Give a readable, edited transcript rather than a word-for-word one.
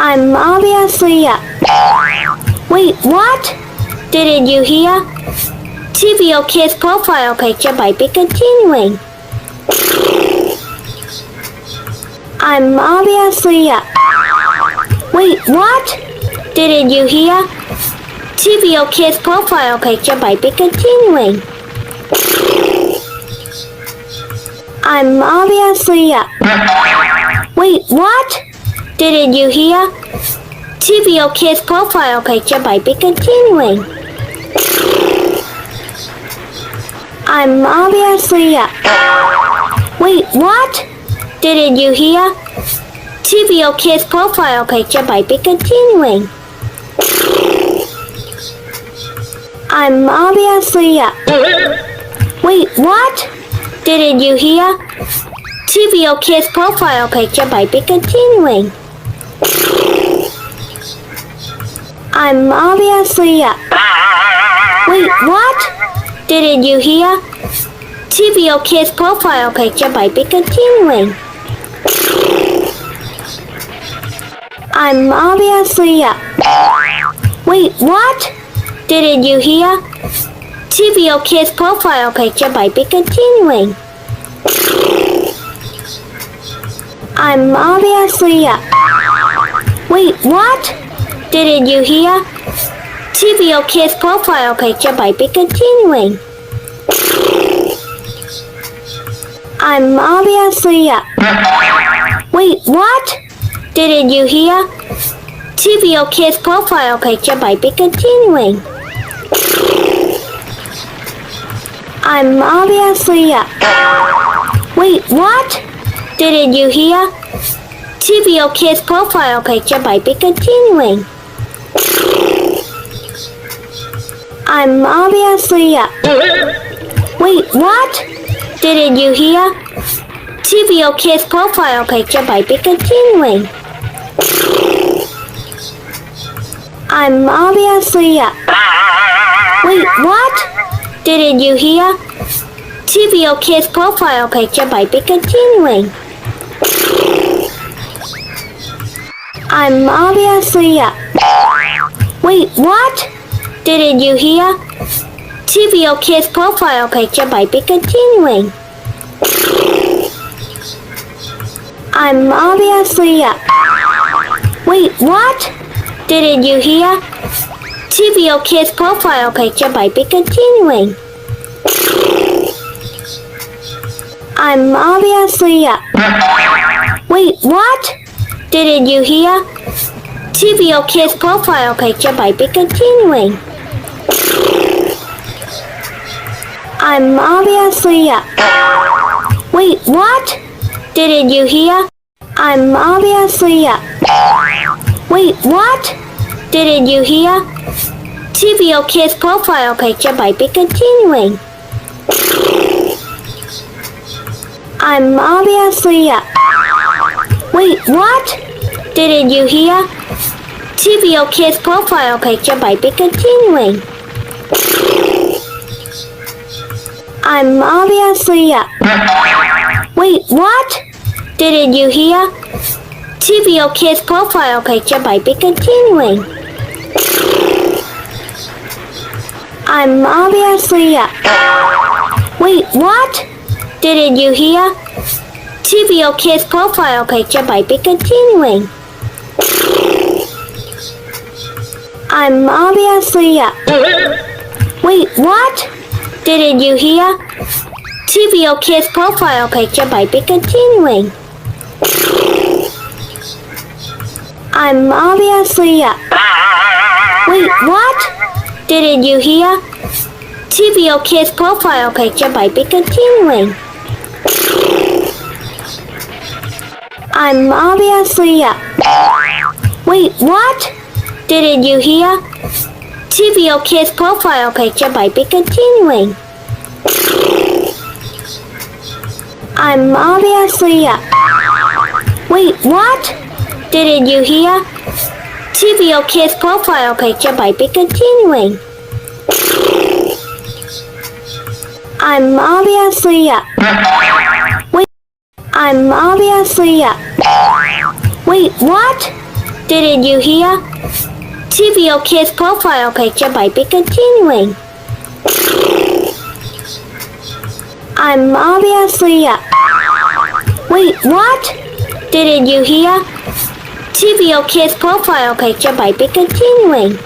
I'm obviously up. Wait, what? Didn't you hear? TVO Kids profile picture might be continuing. I'm obviously up. Wait, what? Didn't you hear? TVO Kids profile picture might be continuing. I'm obviously up. Wait, what? Didn't you hear? TVO Kids profile picture might be continuing. I'm obviously up. Wait, what? Didn't you hear? TVO Kids profile picture might be continuing. I'm obviously up. Wait, what? Didn't you hear? TVO Kids profile picture might be continuing. I'm obviously up. Wait, what? Didn't you hear? TVO Kids profile picture might be continuing. I'm obviously up. Wait, what? Didn't you hear? TVO Kids profile picture might be continuing. I'm obviously up. Wait, what? Didn't you hear? TVO Kids profile picture might be continuing. I'm obviously up. Wait, what? Didn't you hear? TVO Kids profile picture might be continuing. I'm obviously up. Wait, what? Didn't you hear? TVO Kids profile picture might be continuing. I'm obviously up. Wait, what? Didn't you hear? TVO Kids profile picture might be continuing. I'm obviously up. Wait, what? Didn't you hear? TVO Kids profile picture might be continuing. I'm obviously up. Wait, what? Didn't you hear? TVO Kids profile picture might be continuing. I'm obviously up. Wait, what? Didn't you hear? TVO Kids profile picture might be continuing. I'm obviously up. Wait, what? Didn't you hear? TVO Kids profile picture might be continuing. I'm obviously up. Wait, what? Didn't you hear? I'm obviously up. Wait, what? Didn't you hear? TVO Kids profile picture might be continuing. I'm obviously up. Wait, what? Didn't you hear? TVO Kids profile picture might be continuing. I'm obviously up. Wait, what? Didn't you hear? TVO Kids profile picture might be continuing. I'm obviously up. Wait, what? Didn't you hear? TVO Kids profile picture might be continuing. I'm obviously up. Wait, what? Didn't you hear? TVO Kids profile picture might be continuing. I'm obviously up. Wait, what? Didn't you hear? TVO Kids profile picture might be continuing. I'm obviously up. Wait, what? Didn't you hear? TVO Kids profile picture might be continuing. I'm obviously up. Wait, what? Didn't you hear? TVO Kids profile picture might be continuing. I'm obviously up. Wait, I'm obviously up. Wait, what? Didn't you hear? Trivial Kids profile picture might be continuing. I'm obviously up. Wait, what? Didn't you hear? Trivial Kids profile picture might be continuing.